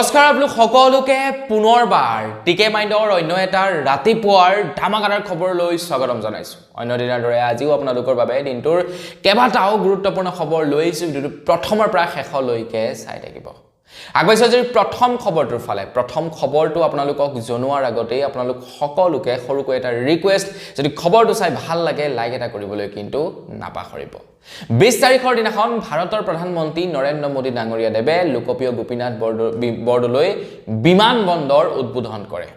নমস্কাৰ আপোনালোক সকলোকে পুনৰবাৰ টিকে মাইণ্ডৰ অন্য এটা ৰাতিপুৱাৰ ধামাকাদাৰ খবৰ লৈ স্বাগতম জনাইছো। অন্য দিনৰ দৰে আজিও আপোনালোকৰ বাবে দিনটোৰ কেইবাটাও গুৰুত্বপূৰ্ণ খবৰ লৈ আহিছো। ভিডিঅ'টো প্ৰথমৰ পৰা শেষলৈকে চাই থাকিব। আগবাইছো যে প্ৰথম খবৰটোৰ ফালে। প্ৰথম খবৰটো আপোনালোকক জনোৱাৰ আগতেই আপোনালোক সকলোকে সৰুকৈ এটা ৰিকুৱেষ্ট, যদি খবৰটো চাই ভাল লাগে লাইক এটা কৰিবলৈ কিন্তু নাপাহৰিব। 20 তাৰিখৰ দিনাখন ভাৰতৰ প্ৰধানমন্ত্ৰী নৰেন্দ্ৰ মোদী ডাঙৰীয়া দেৱে লোকপ্ৰিয় গোপীনাথ বৰদলৈ বিমান বন্দৰ উদ্বোধন কৰে।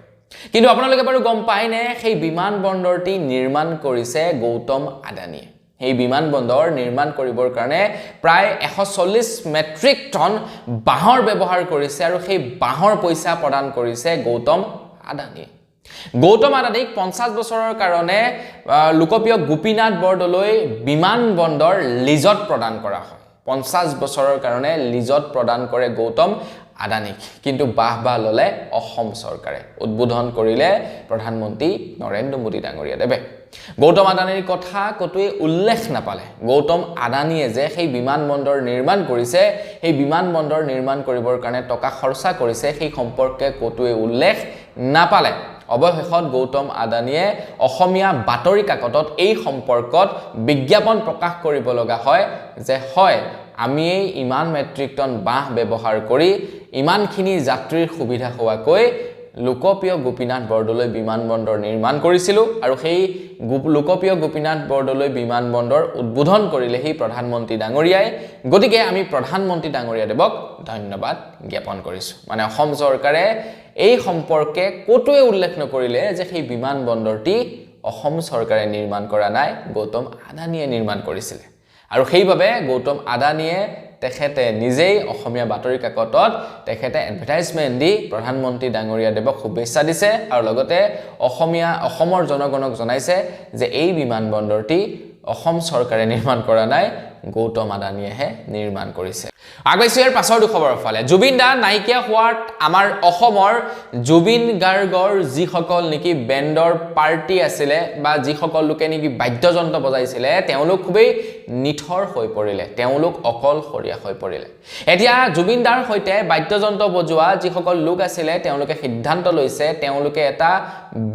কিন্তু আপোনালোকে বাৰু গম পায়নে সেই বিমান বন্দৰটি নিৰ্মাণ কৰিছে গৌতম আদানীয়ে। এই বিমান বন্দৰ নিৰ্মাণ কৰিবৰ কাৰণে প্ৰায় 140 মেট্ৰিক টন বাঁহৰ ব্যৱহাৰ কৰিছে আৰু সেই বাঁহৰ পইচা প্ৰদান কৰিছে গৌতম আদানীয়ে। গৌতম আদানীক 50 বছৰৰ কাৰণে লোকপ্ৰিয় গোপীনাথ বৰদলৈ বিমান বন্দৰ লিজত প্ৰদান কৰা হয়। 50 বছৰৰ কাৰণে লিজত প্ৰদান কৰে গৌতম আদানীক। কিন্তু বাহ ললে অসম চৰকাৰে। উদ্বোধন কৰিলে প্ৰধানমন্ত্ৰী নৰেন্দ্ৰ মোদী ডাঙৰীয়া দেৱে। গৌতম আদানীৰ কথা কতোৱে উল্লেখ নাপালে। গৌতম আদানীয়ে যে সেই বিমান বন্দৰ নিৰ্মাণ কৰিছে, সেই বিমান বন্দৰ নিৰ্মাণ কৰিবৰ কাৰণে টকা খৰচা কৰিছে, সেই সম্পৰ্কে কতোৱে উল্লেখ নাপালে। অৱশেষত গৌতম আদানীয়ে অসমীয়া বাতৰি কাকতত এই সম্পৰ্কত বিজ্ঞাপন প্ৰকাশ কৰিব লগা হয় যে হয় আমি ইমান মেট্ৰিক টন বাঁহ ব্যৱহাৰ কৰি ইমানখিনি যাত্ৰীৰ সুবিধা হোৱাকৈ লোকপ্ৰিয় গোপীনাথ বৰদলৈ বিমান বন্দৰ নিৰ্মাণ কৰিছিলো আৰু সেই লোকপ্ৰিয় গোপীনাথ বৰদলৈ বিমান বন্দৰ উদ্বোধন কৰিলে সেই প্ৰধানমন্ত্ৰী ডাঙৰীয়াই। গতিকে আমি প্ৰধানমন্ত্ৰী ডাঙৰীয়া দেৱক ধন্যবাদ জ্ঞাপন কৰিছো। মানে অসম চৰকাৰে এই সম্পৰ্কে কতোৱে উল্লেখ নকৰিলে যে সেই বিমান বন্দৰটি অসম চৰকাৰে নিৰ্মাণ কৰা নাই, গৌতম আদানীয়ে নিৰ্মাণ কৰিছিলে। আৰু সেইবাবে গৌতম আদানীয়ে তেখেতে নিজেই অসমীয়া বাতৰি কাকতত তেখেতে এডভাৰটাইজমেণ্ট দি প্ৰধানমন্ত্ৰী ডাঙৰীয়া দেৱক শুভেচ্ছা দিছে আৰু লগতে অসমৰ জনগণক জনাইছে যে এই বিমান বন্দৰটি অসম চৰকাৰে নিৰ্মাণ কৰা নাই, গৌতম আদানীয়েহে নিৰ্মাণ কৰিছে। আগবাইছো ইয়াৰ পাছৰ খবৰৰ ফালে। জুবিন দা নাইকিয়া হোৱাত আমাৰ অসমৰ জুবিন গাৰ্গৰ যিসকল নেকি বেণ্ডৰ পাৰ্টি আছিলে বা যিসকল লোকে নেকি বাদ্যযন্ত্ৰ বজাইছিলে তেওঁলোক খুবেই নিথৰ হৈ পৰিলে, তেওঁলোক অকলশৰীয়া হৈ পৰিলে। এতিয়া জুবিন দাৰ সৈতে বাদ্যযন্ত্ৰ বজোৱা যিসকল লোক আছিলে তেওঁলোকে সিদ্ধান্ত লৈছে, তেওঁলোকে এটা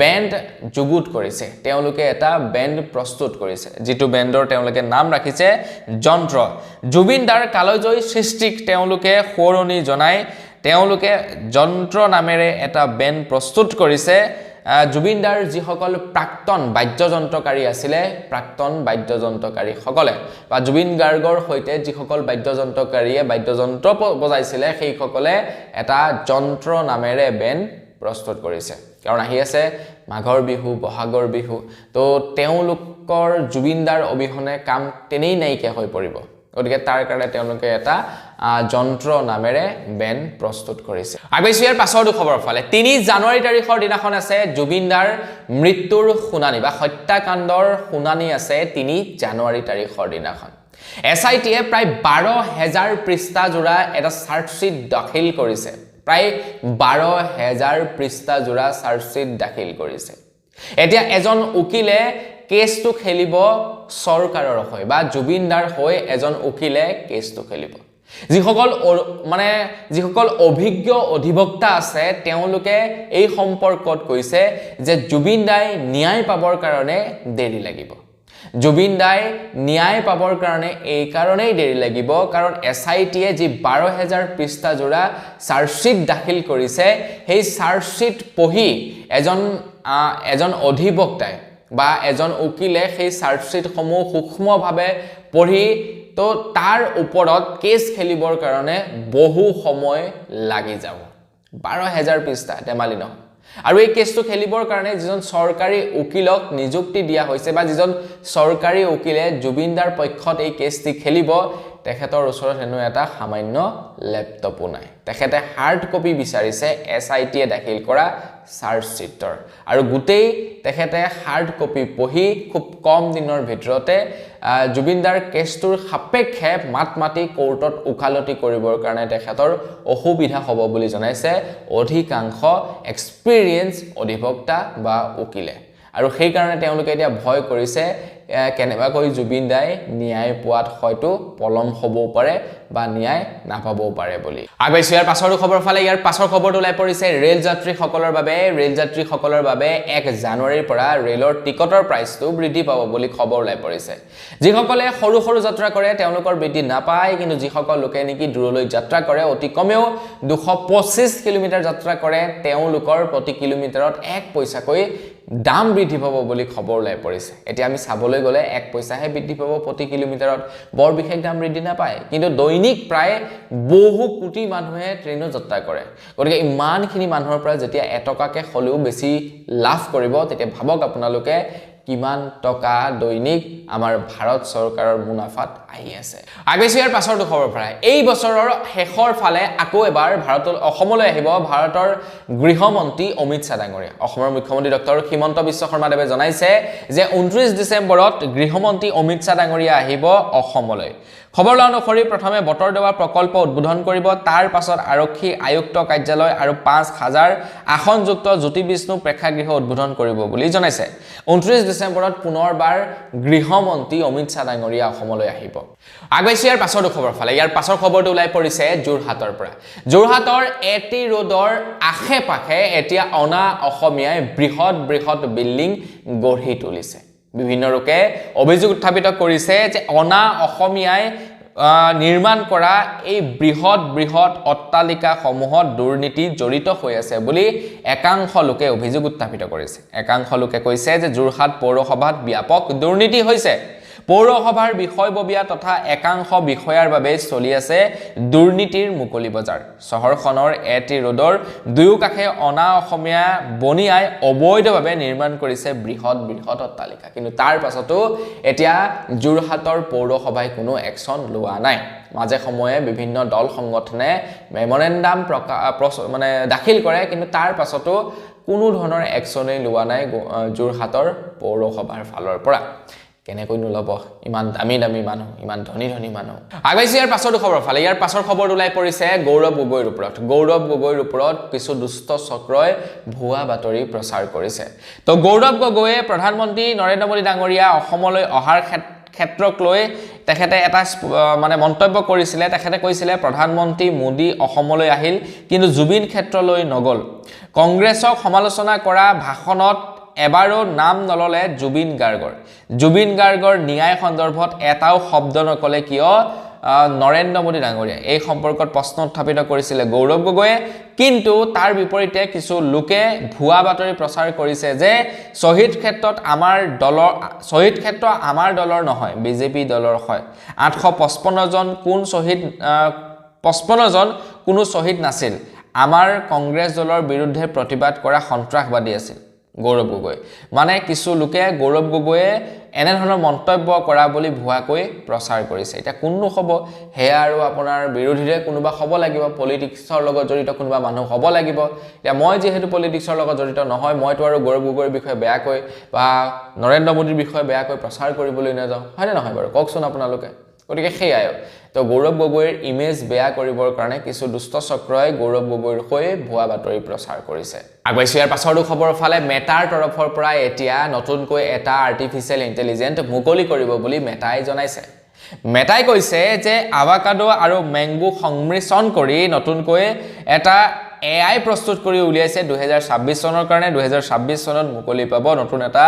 বেণ্ড যুগুত কৰিছে, তেওঁলোকে এটা বেণ্ড প্ৰস্তুত কৰিছে, যিটো বেণ্ডৰ তেওঁলোকে নাম ৰাখিছে যন্ত্ৰ। জুবিন দাৰ কালজয়ী সৃষ্টিক তেওঁলোকে সোঁৱৰণি জনাই তেওঁলোকে যন্ত্ৰ নামেৰে এটা বেণ্ড প্ৰস্তুত কৰিছে। জুবিন দাৰ যিসকল প্ৰাক্তন বাদ্যযন্ত্ৰকাৰী আছিলে, প্ৰাক্তন বাদ্যযন্ত্ৰকাৰীসকলে বা জুবিন গাৰ্গৰ সৈতে যিসকল বাদ্যযন্ত্ৰকাৰীয়ে বাদ্যযন্ত্ৰ বজাইছিলে সেইসকলে এটা যন্ত্ৰ নামেৰে বেণ্ড প্ৰস্তুত কৰিছে। কাৰণ আহি আছে মাঘৰ বিহু, বহাগৰ বিহু, তো তেওঁলোকৰ জুবিন দাৰ অবিহনে কাম তেনেই নাইকিয়া হৈ পৰিব। গতিকে তাৰ কাৰণে তেওঁলোকে এটা যন্ত্ৰ নামেৰে বেণ্ড প্ৰস্তুত কৰিছে। আগবাইছো ইয়াৰ পাছৰ খবৰৰ ফালে। 3 জানুৱাৰী তাৰিখৰ দিনাখন আছে জুবিন দাৰ মৃত্যুৰ শুনানি বা হত্যাকাণ্ডৰ শুনানি আছে 3 জানুৱাৰী তাৰিখৰ দিনাখন। SITয়ে প্ৰায় 12,000 পৃষ্ঠা জোৰা এটা চাৰ্জশ্বিট দাখিল কৰিছে। প্ৰায় 12,000 পৃষ্ঠা জোৰা চাৰ্জশ্বিট দাখিল কৰিছে। এতিয়া এজন উকিলে কেছটো খেলিব চৰকাৰৰ হৈ বা জুবিন দাৰ হৈ এজন উকিলে কেছটো খেলিব। যিসকল অভিজ্ঞ অধিবক্তা আছে তেওঁলোকে এই সম্পৰ্কত কৈছে যে জুবিন দাই ন্যায় পাবৰ কাৰণে দেৰি লাগিব। জুবিন দাই ন্যায় পাবৰ কাৰণে এই কাৰণেই দেৰি লাগিব কাৰণ SITয়ে যি 12,000 পৃষ্ঠা জোৰা চাৰ্জশ্বিট দাখিল কৰিছে সেই চাৰ্জশ্বিট পঢ়ি এজন অধিবক্তাই বা এজন উকিলে সেই চাৰ্জশ্বিটসমূহ সূক্ষ্মভাৱে পঢ়ি তো তাৰ ওপৰত কেছ খেলিবৰ কাৰণে বহু সময় লাগি যাব। 12,000 পৃষ্ঠা ধেমালি নহয়। আৰু এই কেছটো খেলিবৰ কাৰণে যিজন চৰকাৰী উকিলক নিযুক্তি দিয়া হৈছে বা যিজন চৰকাৰী উকিলে জুবিন দাৰ পক্ষত এই কেছটি খেলিব তেখেতৰ ওচৰত হেনো এটা সামান্য লেপটপো নাই। তেখেতে হাৰ্ড কপি বিচাৰিছে SITয়ে দাখিল কৰা চাৰ্জশ্বিটৰ আৰু গোটেই তেখেতে হাৰ্ড কপি পঢ়ি খুব কম দিনৰ ভিতৰতে জুবিন দাৰ কেছটোৰ সাপেক্ষে মাতি কোৰ্টত উকালতি কৰিবৰ কাৰণে তেখেতৰ অসুবিধা হ'ব বুলি জনাইছে অধিকাংশ এক্সপিৰিয়েন্স অধিবক্তা বা উকিলে। আৰু সেই কাৰণে তেওঁলোকে এতিয়া ভয় কৰিছে কেনেবাকৈ জুবিন দাই ন্যায় পোৱাত হয়তো পলম হ'বও পাৰে বা ন্যায় নাপাবও পাৰে বুলি আগবাইছো ইয়াৰ পাছৰ খবৰ ফালে ইয়াৰ পাছৰ খবৰটো ওলাই পৰিছে ৰেল যাত্ৰীসকলৰ বাবে 1 জানুৱাৰীৰ পৰা ৰেলৰ টিকটৰ প্ৰাইচটো বৃদ্ধি পাব বুলি খবৰ ওলাই পৰিছে যিসকলে সৰু সৰু যাত্ৰা কৰে তেওঁলোকৰ বৃদ্ধি নাপায় কিন্তু যিসকল লোকে নেকি দূৰলৈ যাত্ৰা কৰে অতি কমেও 225 কিলোমিটাৰ যাত্ৰা কৰে তেওঁলোকৰ প্ৰতি কিলোমিটাৰত 1 পইচাকৈ দাম বৃদ্ধি পাব বুলি খবৰ ওলাই পৰিছে এতিয়া আমি চাবলৈ গলে 1 পইচাহে বৃদ্ধি পাব প্ৰতি কিলোমিটাৰত বৰ বিশেষ দাম বৃদ্ধি নাপায় কিন্তু দৈনিক প্ৰায় বহু কোটি মানুহে ট্ৰেইনত যাত্ৰা কৰে গতিকে ইমানখিনি মানুহৰ পৰা যেতিয়া এটকাকে হলেও বেছি লাভ কৰিব তেতিয়া ভাবক আপোনালোকে কিমান টকা দৈনিক আমাৰ ভাৰত চৰকাৰৰ মুনাফাত আহি আছে আগেছিয়াৰ পাছৰ খবৰ পৰা এই বছৰৰ শেষৰ ফালে আকৌ এবাৰ অসমলৈ আহিব ভাৰতৰ গৃহমন্ত্ৰী অমিত শাহ ডাঙৰীয়া অসমৰ মুখ্যমন্ত্ৰী ডক্টৰ হিমন্ত বিশ্ব শৰ্মা দেৱে জনাইছে যে 29 ডিসেম্বৰত গৃহমন্ত্ৰী অমিত শাহ ডাঙৰীয়া আহিব অসমলৈ খবৰ অনুসৰি প্ৰথমে বতৰ দেৱা প্ৰকল্প উদ্বোধন কৰিব তাৰ পাছত আৰক্ষী আয়ুক্ত কাৰ্যালয় আৰু 5000 আসনযুক্ত জ্যোতি বিষ্ণু প্ৰেক্ষাগৃহ উদ্বোধন কৰিব বুলি জনাইছে 29 ডিসেম্বৰত পুনৰবাৰ গৃহমন্ত্ৰী অমিত শাহ ডাঙৰীয়া অসমলৈ আহিব আগবাইছিয়াৰ পাছৰ খবৰ ফালে ইয়াৰ পাছৰ খবৰটো ওলাই পৰিছে যোৰহাটৰ পৰা যোৰহাটৰ এটি ৰোডৰ আশে-পাশে এতিয়া অনা অসমীয়াই বৃহৎ বিল্ডিং গঢ়ি তুলিছে বিভিন্ন লোকে অভিযোগ উত্থাপিত কৰিছে যে অনা অসমীয়াই নিৰ্মাণ কৰা এই বৃহৎ অট্টালিকা সমূহত দুৰ্নীতি জড়িত হৈ আছে বুলি একাংশ লোকে অভিযোগ উত্থাপিত কৰিছে একাংশ লোকে কৈছে যে যোৰহাট পৌৰসভাত ব্যাপক দুৰ্নীতি হৈছে পৌৰসভাৰ বিষয়ববীয়া তথা একাংশ বিষয়াৰ বাবে চলি আছে দুৰ্নীতিৰ মুকলি বজাৰ চহৰখনৰ এটি ৰোডৰ দুয়োকাষে অনা অসমীয়া বনিয়াই অবৈধভাৱে নিৰ্মাণ কৰিছে বৃহৎ অট্টালিকা কিন্তু তাৰ পাছতো এতিয়া যোৰহাটৰ পৌৰসভাই কোনো একচন লোৱা নাই মাজে সময়ে বিভিন্ন দল সংগঠনে মেমৰেন্ডাম মানে দাখিল কৰে কিন্তু তাৰ পাছতো কোনো ধৰণৰ একচনেই লোৱা নাই যোৰহাটৰ পৌৰসভাৰ ফালৰ পৰা কেনেকৈ নলব ইমান দামী মানুহ ইমান ধনী মানুহ আগবাইছি ইয়াৰ পাছৰ খবৰ ফালে ইয়াৰ পাছৰ খবৰ ওলাই পৰিছে গৌৰৱ গগৈৰ ওপৰত কিছু দুষ্ট চক্ৰই ভুৱা বাতৰি প্ৰচাৰ কৰিছে তো গৌৰৱ গগৈয়ে প্ৰধানমন্ত্ৰী নৰেন্দ্ৰ মোদী ডাঙৰীয়া অসমলৈ অহাৰ ক্ষেত্ৰক লৈ তেখেতে এটা মানে মন্তব্য কৰিছিলে তেখেতে কৈছিলে প্ৰধানমন্ত্ৰী মোদী অসমলৈ আহিল কিন্তু জুবিন ক্ষেত্ৰলৈ নগল কংগ্ৰেছক সমালোচনা কৰা ভাষণত এবাৰো নাম নললে জুবিন গাৰ্গৰ ন্যায় সন্দৰ্ভত এটাও শব্দ নকলে কিয় নৰেন্দ্ৰ মোদী ডাঙৰীয়া এই সম্পৰ্কত প্ৰশ্ন উত্থাপিত কৰিছিলে গৌৰৱ গগৈয়ে কিন্তু তাৰ বিপৰীতে কিছু লোকে ভুৱা বাতৰি প্ৰচাৰ কৰিছে যে শহীদ ক্ষেত্ৰ আমাৰ দলৰ নহয় বিজেপি দলৰ হয় 855 জন কোনো শহীদ নাছিল আমাৰ কংগ্ৰেছ দলৰ বিৰুদ্ধে প্ৰতিবাদ কৰা সন্ত্ৰাসবাদী আছিল গৌৰৱ গগৈ মানে কিছু লোকে গৌৰৱ গগৈয়ে এনে ধৰণৰ মন্তব্য কৰা বুলি ভুৱাকৈ প্ৰচাৰ কৰিছে এটা কোননো হ'ব হেয়া আৰু আপোনাৰ বিৰোধীৰে কোনোবা হ'ব লাগিব পলিটিক্সৰ লগত জড়িত কোনোবা মানুহ হ'ব লাগিব এতিয়া মই যেহেতু পলিটিক্সৰ লগত জড়িত নহয় মইতো আৰু গৌৰৱ গগৈৰ বিষয়ে বেয়াকৈ বা নৰেন্দ্ৰ মোদীৰ বিষয়ে বেয়াকৈ প্ৰচাৰ কৰিবলৈ নাযাওঁ হয়নে নহয় বাৰু কওকচোন আপোনালোকে গতিকে সেইয়াই তো গৌৰৱ গগৈৰ ইমেজ বেয়া কৰিবৰ কাৰণে কিছু দুষ্ট চক্ৰই গৌৰৱ গগৈৰ হৈ ভুৱা বাতৰি প্ৰচাৰ কৰিছে আগবাইছো ইয়াৰ পাছৰ খবৰ ফালে মেটাৰ তৰফৰ পৰা এতিয়া নতুনকৈ এটা আৰ্টিফিচিয়েল ইন্টেলিজেন্ট মুকলি কৰিব বুলি মেটাই জনাইছে মেটাই কৈছে যে আভাকাডো আৰু মেংগো সংমিশ্ৰণ কৰি নতুনকৈ এটা AI প্ৰস্তুত কৰি উলিয়াইছে 2026 চনৰ কাৰণে 2026 চনত মুকলি পাব নতুন এটা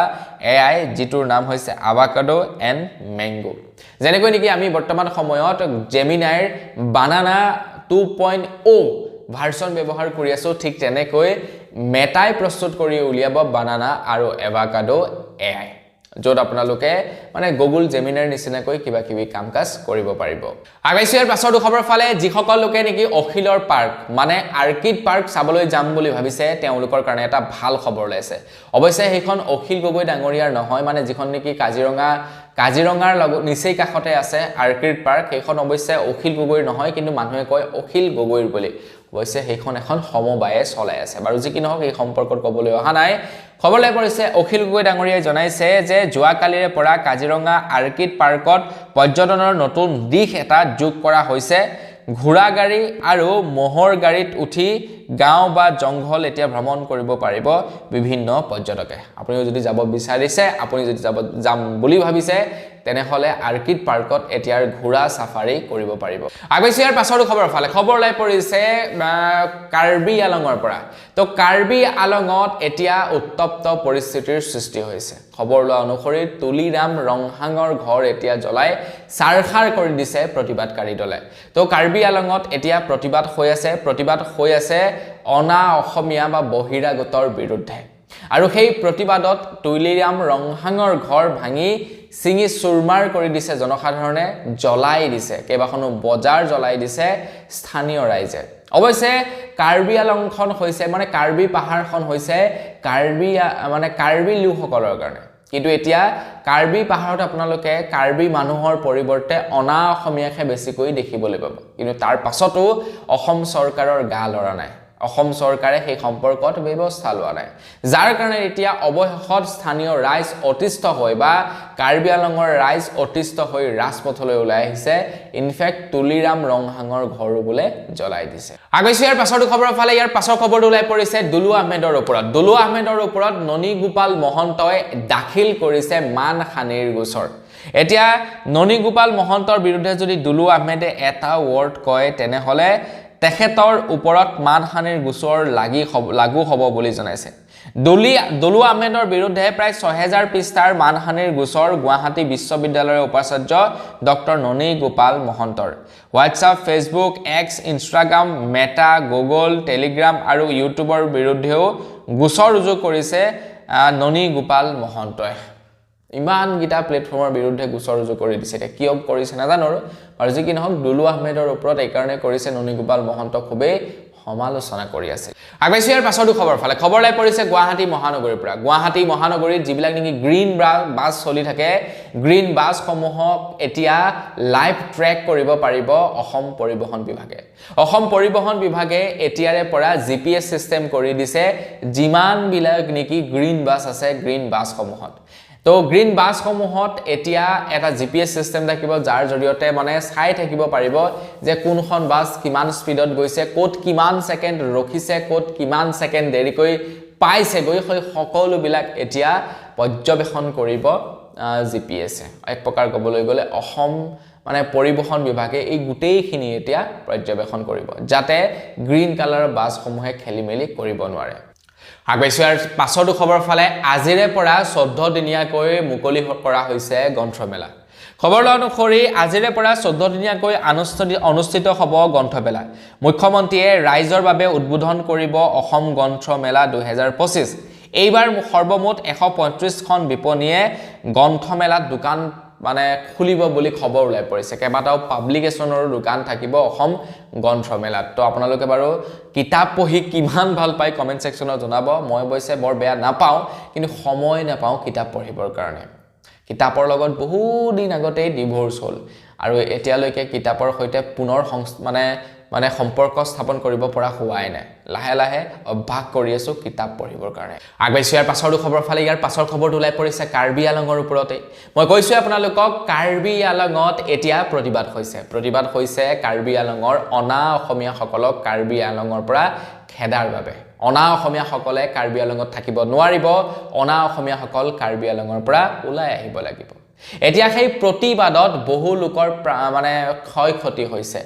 AI যিটোৰ নাম হৈছে আভাকাডো এণ্ড মেংগো যেনেকৈ নেকি আমি বৰ্তমান সময়ত জেমিনাইৰ বানানা 2.0 ভাৰ্চন ব্যৱহাৰ কৰি আছো ঠিক তেনেকৈ মেটাই প্ৰস্তুত কৰি উলিয়াব বানানা আৰু এভাকাডো AI যত আপোনালোকে মানে গুগল জেমিনাৰ নিচিনাকৈ কিবা কিবি কামকাজ কৰিব পাৰিব আগাইছিয়াৰ পাছৰ খবৰ ফালে যিসকল লোকে নেকি অখিলৰ পাৰ্ক মানে আৰ্কিড পাৰ্ক চাবলৈ যাম বুলি ভাবিছে তেওঁলোকৰ কাৰণে এটা ভাল খবৰ লৈছে অৱশ্যে সেইখন অখিল গগৈ ডাঙৰীয়াৰ নহয় মানে যিখন নেকি কাজিৰঙাৰ লগত নিচেই কাষতে আছে আৰ্কিড পাৰ্ক সেইখন অৱশ্যে অখিল গগৈৰ নহয় কিন্তু মানুহে কয় অখিল গগৈৰ বুলি অৱশ্যে সেইখন এখন সমবায়ে চলাই আছে বাৰু যি কি নহওক এই সম্পৰ্কত ক'বলৈ অহা নাই খবৰলৈ পৰিছে অখিল গগৈ ডাঙৰীয়াই জনাইছে যে যোৱাকালিৰে পৰা কাজিৰঙা আৰ্কিড পাৰ্কত পৰ্যটনৰ নতুন দিশ এটা যোগ কৰা হৈছে ঘোঁৰা গাড়ী আৰু মহৰ গাড়ীত উঠি গাঁও বা জংঘল এতিয়া ভ্ৰমণ কৰিব পাৰিব বিভিন্ন পৰ্যটকে আপুনিও যদি যাব বিচাৰিছে আপুনি যদি যাম বুলি ভাবিছে তেনেহলে আৰ্কিড পাৰ্কত এতিয়াৰ ঘোঁৰা সাফাৰী কৰিব পাৰিব আগৈছে ইয়াৰ পাছৰ খবৰ ফালে খবৰ লাই পৰিছে কাৰ্বি আলঙৰ পৰা তো কাৰ্বি আলঙত এতিয়া উত্তপ্ত পৰিস্থিতিৰ সৃষ্টি হৈছে খবৰ লোৱা অনুসৰি তুলিৰাম ৰংহাঙৰ ঘৰ এতিয়া জ্বলাই সাৰখাৰ কৰি দিছে প্ৰতিবাদকাৰী দলে তো কাৰ্বি আলঙত এতিয়া প্ৰতিবাদ হৈ আছে অনা অসমীয়া বা বহিৰাগতৰ বিৰুদ্ধে আৰু সেই প্ৰতিবাদত তুলিৰাম ৰংহাঙৰ ঘৰ ভাঙি সিঙি চুৰমাৰ কৰি দিছে জনসাধাৰণে জ্বলাই দিছে কেবাখনো বজাৰ জ্বলাই দিছে স্থানীয় ৰাইজে অৱশ্যে কাৰ্বি আলংখন হৈছে মানে কাৰ্বি পাহাৰখন হৈছে কাৰ্বি লোকসকলৰ কাৰণে কিন্তু এতিয়া কাৰ্বি পাহাৰত আপোনালোকে কাৰ্বি মানুহৰ পৰিৱৰ্তে অনা অসমীয়াকে বেছিকৈ দেখিবলৈ পাব কিন্তু তাৰ পাছতো অসম চৰকাৰৰ গা লৰা নাই অসম চৰকাৰে সেই সম্পৰ্কত ব্যৱস্থা লোৱা নাই যাৰ কাৰণে এতিয়া অৱশেষত স্থানীয় ৰাইজ অতিষ্ঠ হৈ বা কাৰ্বি আলঙৰ ৰাইজ অতিষ্ঠ হৈ ৰাজপথলৈ ওলাই আহিছে ইনফেক্ট তুলিৰাম ৰংহাঙৰ ঘৰো বোলে জ্বলাই দিছে আগৈছে ইয়াৰ পাছৰ খবৰৰ ফালে ইয়াৰ পাছৰ খবৰটো ওলাই পৰিছে দুলু আহমেদৰ ওপৰত ননী গোপাল মহন্তই দাখিল কৰিছে মানহানিৰ গোচৰ এতিয়া ননী গোপাল মহন্তৰ বিৰুদ্ধে যদি দুলু আহমেদে এটা ৱৰ্ড কয় তেনেহলে তেখেতৰ ওপৰত মানহানিৰ গোচৰ লাগু হ'ব বুলি জনাইছে দুলু আহমেদৰ বিৰুদ্ধে প্ৰায় 6000 পৃষ্ঠাৰ মানহানিৰ গোচৰ গুৱাহাটী বিশ্ববিদ্যালয়ৰ উপাচাৰ্য ডক্টৰ ননী গোপাল মহন্তৰ হোৱাটছআপ ফেচবুক এক্স ইনষ্টাগ্ৰাম মেটা গুগল টেলিগ্ৰাম আৰু ইউটিউবৰ বিৰুদ্ধেও গোচৰ ৰুজু কৰিছে ননী গোপাল মহন্তই ইমান গিটা প্লেটফৰ্মৰ বিৰুদ্ধে গোচৰ ৰুজু কৰি দিছে এটা কিয় কৰিছে নাজানো আৰু যি কি নহওক দুলু আহমেদৰ ওপৰত এই কাৰণে কৰিছে ননী গোপাল মহন্ত খুবেই সমালোচনা কৰি আছে আগৈছে ইয়াৰ পাছৰ খবৰ ফালে খবৰ লাই পৰিছে গুৱাহাটী মহানগৰীৰ পৰা গুৱাহাটী মহানগৰীত যিবিলাক নেকি গ্ৰীণ বাছ চলি থাকে গ্ৰীণ বাছসমূহক এতিয়া লাইভ ট্ৰেক কৰিব পাৰিব অসম পৰিবহণ বিভাগে এতিয়াৰে পৰা জিপিএছ সিস্টেম কৰি দিছে যিমান বিলাক নেকি গ্ৰীণ বাছ আছে গ্ৰীণ বাছসমূহত তো গ্ৰীণ বাছসমূহত এতিয়া এটা জিপিএছ সিস্টেম থাকিব যাৰ জৰিয়তে মানে চাই থাকিব পাৰিব যে কোনখন বাছ কিমান স্পীডত গৈছে কোত কিমান সেকেন্ড ৰখিছে কোত কিমান সেকেন্ড দেৰিকৈ পাইছে গৈ সকলো বিলাক এতিয়া পৰ্যবেক্ষণ কৰিব জিপিএছে এক প্ৰকাৰ ক'বলৈ গ'লে অসম মানে পৰিবহণ বিভাগে এই গুটেইখিনি এতিয়া পৰ্যবেক্ষণ কৰিব যাতে গ্ৰীণ কালাৰৰ বাছসমূহে খেলিমেলি কৰিব নোৱাৰে আগৈছে ইয়াৰ পাছৰ খবৰ ফালে আজিৰে পৰা 14 দিনীয়াকৈ মুকলি কৰা হৈছে গ্ৰন্থমেলা খবৰ অনুসৰি আজিৰে পৰা 14 দিনীয়াকৈ অনুষ্ঠিত হ'ব গ্ৰন্থমেলা মুখ্যমন্ত্ৰীয়ে ৰাইজৰ বাবে উদ্বোধন কৰিব অসম গ্ৰন্থমেলা 2025 এইবাৰ সৰ্বমুঠ 135খন বিপণীয়ে গ্ৰন্থমেলাত দোকান মানে খুলিব বুলি খবৰ ওলাই পৰিছে কেবাটাও পাব্লিকেশনৰ দোকান থাকিব অসম গ্ৰন্থমেলাত তো আপোনালোকে বাৰু কিতাপ পঢ়ি কিমান ভাল পায় কমেন্ট সেকশনত জনাব মই বৈছে বৰ বেয়া নাপাও কিন্তু সময় নাপাও কিতাপ পঢ়িবৰ কাৰণে কিতাপৰ লগত বহু দিন আগতে ডিভোৰ্স হ'ল আৰু এতিয়ালৈকে কিতাপৰ সৈতে পুনৰ মানে সম্পৰ্ক স্থাপন কৰিব পৰা হোৱাই নাই লাহে লাহে অভ্যাস কৰি আছো কিতাপ পঢ়িবৰ কাৰণে আগৈছে ইয়াৰ পাছৰ খবৰ ফালে ইয়াৰ পাছৰ খবৰটো ওলাই পৰিছে কাৰ্বি আলঙৰ ওপৰতে মই কৈছো আপোনালোকক কাৰ্বি আলঙত এতিয়া প্ৰতিবাদ হৈছে কাৰ্বি আলঙৰ অনা অসমীয়া সকলক কাৰ্বি আলঙৰ পৰা খেদাৰ বাবে অনা অসমীয়া সকলে কাৰ্বি আলঙত থাকিব নোৱাৰিব অনা অসমীয়া সকল কাৰ্বি আলঙৰ পৰা ওলাই আহিব লাগিব এতিয়া সেই প্ৰতিবাদত বহু লোকৰ মানে ক্ষয়ক্ষতি হৈছে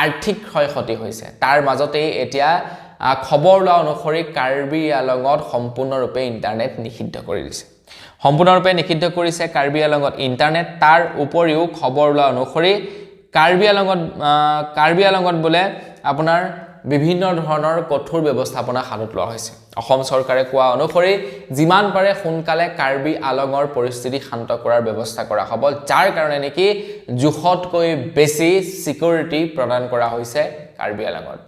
আৰ্থিক ক্ষয়ক্ষতি হৈছে তাৰ মাজতে এতিয়া খবৰ লোৱা অনুসৰি কাৰ্বি আলঙত সম্পূৰ্ণৰূপে ইন্টাৰনেট নিষিদ্ধ কৰিছে কাৰ্বি আলঙত ইন্টাৰনেট তাৰ উপৰিও খবৰ লোৱা অনুসৰি কাৰ্বি আলঙত বোলে আপোনাৰ বিভিন্ন ধৰণৰ কঠোৰ ব্যৱস্থাপনা হাতত লোৱা হৈছে অসম চৰকাৰে কোৱা অনুসৰি যিমান পাৰে সোনকালে কাৰ্বি আলঙৰ পৰিস্থিতি শান্ত কৰাৰ ব্যৱস্থা কৰা হ'ব যাৰ কাৰণে নেকি জুখতকৈ বেছি সিকিউৰিটি প্ৰদান কৰা হৈছে কাৰ্বি আলঙত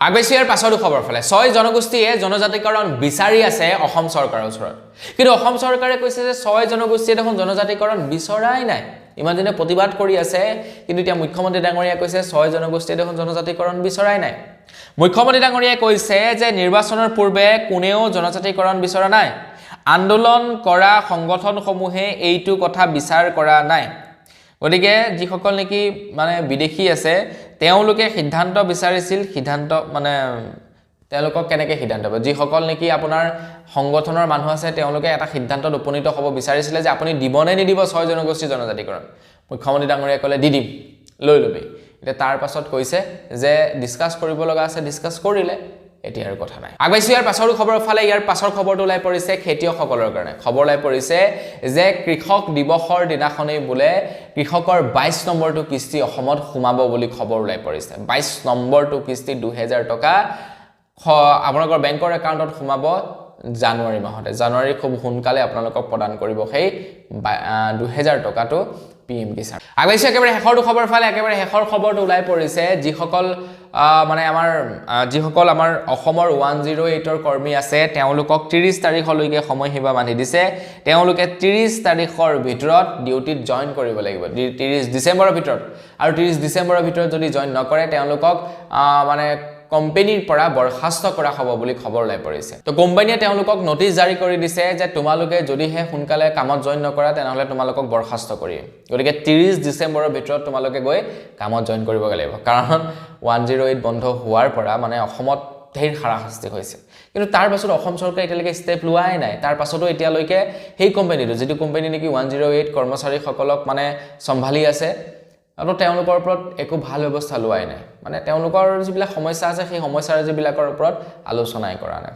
আগৈছে ইয়াৰ পাছৰ খবৰ ফালে 6 জনগোষ্ঠীয়ে জনজাতিকৰণ বিচাৰি আছে অসম চৰকাৰৰ ওচৰত কিন্তু অসম চৰকাৰে কৈছে যে 6 জনগোষ্ঠীয়ে দেখোন জনজাতিকৰণ বিচৰাই নাই ইমান দিনে প্ৰতিবাদ কৰি আছে কিন্তু এতিয়া মুখ্যমন্ত্ৰী ডাঙৰীয়া কৈছে 6 জনগোষ্ঠীয়ে দেখোন জনজাতিকৰণ বিচৰাই নাই মুখ্যমন্ত্ৰী ডাঙৰীয়াই কৈছে যে নিৰ্বাচনৰ পূৰ্বে কোনেও জনজাতিকৰণ বিচৰা নাই আন্দোলন কৰা সংগঠনসমূহে এইটো কথা বিচাৰ কৰা নাই গতিকে যিসকল নেকি মানে বিদেশী আছে তেওঁলোকে সিদ্ধান্ত বিচাৰিছিল সিদ্ধান্ত মানে তেওঁলোকক কেনেকৈ সিদ্ধান্ত হ'ব যিসকল নেকি আপোনাৰ সংগঠনৰ মানুহ আছে তেওঁলোকে এটা সিদ্ধান্তত উপনীত হ'ব বিচাৰিছিলে যে আপুনি দিবনে নিদিব 6 জনগোষ্ঠী জনজাতিকৰণ মুখ্যমন্ত্ৰী ডাঙৰীয়াই ক'লে দি দিম লৈ ল'বি এতিয়া তাৰ পাছত কৈছে যে ডিসকাস কৰিব লগা আছে ডিসকাস কৰিলে এতিয়া আৰু কথা নাই আগবাইছো ইয়াৰ পাছৰ খবৰৰ ফালে ইয়াৰ পাছৰ খবৰটো ওলাই পৰিছে খেতিয়কসকলৰ কাৰণে খবৰ ওলাই পৰিছে যে কৃষক দিৱসৰ দিনাখনেই বোলে কৃষকৰ 22 নম্বৰটো কিস্তি অসমত সোমাব বুলি খবৰ ওলাই পৰিছে 22 নম্বৰটো কিস্তি 2000 টকা আপোনালোকৰ বেংকৰ একাউণ্টত সোমাব জানুৱাৰী মাহতে জানুৱাৰী খুব সোনকালে আপোনালোকক প্ৰদান কৰিব সেই 2000 টকাটো পিএম কিষাণ আগবাইছো একেবাৰে শেষৰ খবৰ ফালে একেবাৰে শেষৰ খবৰটো ওলাই পৰিছে যিসকল মানে যিসকল আমাৰ অসমৰ 108ৰ কৰ্মী আছে তেওঁলোকক 30 তাৰিখলৈকে সময়সীমা বান্ধি দিছে তেওঁলোকে 30 তাৰিখৰ ভিতৰত ডিউটিত জয়েন কৰিব লাগিব 30 ডিসেম্বৰৰ ভিতৰত আৰু 30 ডিসেম্বৰৰ ভিতৰত যদি জয়েন নকৰে তেওঁলোকক মানে কোম্পানীৰ পৰা বৰখাস্ত কৰা হ'ব বুলি খবৰ ওলাই পৰিছে তো কোম্পানীয়ে তেওঁলোকক নোটিছ জাৰি কৰি দিছে যে তোমালোকে যদিহে সোনকালে কামত জয়েন নকৰা তেনেহলে তোমালোকক বৰখাস্ত কৰিম গতিকে 30 ডিসেম্বৰৰ ভিতৰত তোমালোকে গৈ কামত জয়েন কৰিব লাগিব কাৰণ 108 বন্ধ হোৱাৰ পৰা মানে অসমত ঢেৰ হাৰাশাস্তি হৈছে কিন্তু তাৰ পাছত অসম চৰকাৰে এতিয়ালৈকে ষ্টেপ লোৱাই নাই তাৰ পাছতো এতিয়ালৈকে সেই কোম্পানীটো যেটো কোম্পানী নেকি 108 কৰ্মচাৰীসকলক মানে সম্ভালি আছে আৰু তেওঁলোকৰ ওপৰত একো ভাল ব্যৱস্থা লোৱাই নাই মানে তেওঁলোকৰ যিবিলাক সমস্যা আছে সেই সমস্যাৰ যিবিলাকৰ ওপৰত আলোচনাই কৰা নাই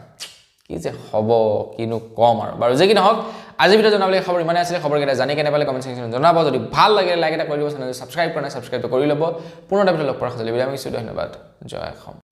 কি যে হ'ব কিনো কম আৰু বাৰু যে কি নহওক আজি ভিডিও জনাবলৈ খবৰ ইমানে আছিল খবৰকেইটা জানি কেনে পালে কমেন্ট সেকশনত জনাব যদি ভাল লাগে লাইক এটা কৰি দিব চেনেলটো সাবস্ক্ৰাইব কৰা নাই সাবস্ক্ৰাইব কৰি ল'ব পুনৰ এটা ভিডিও লগ পোৱাৰ খালি বিদায় মাগিছো ধন্যবাদ জয় অসম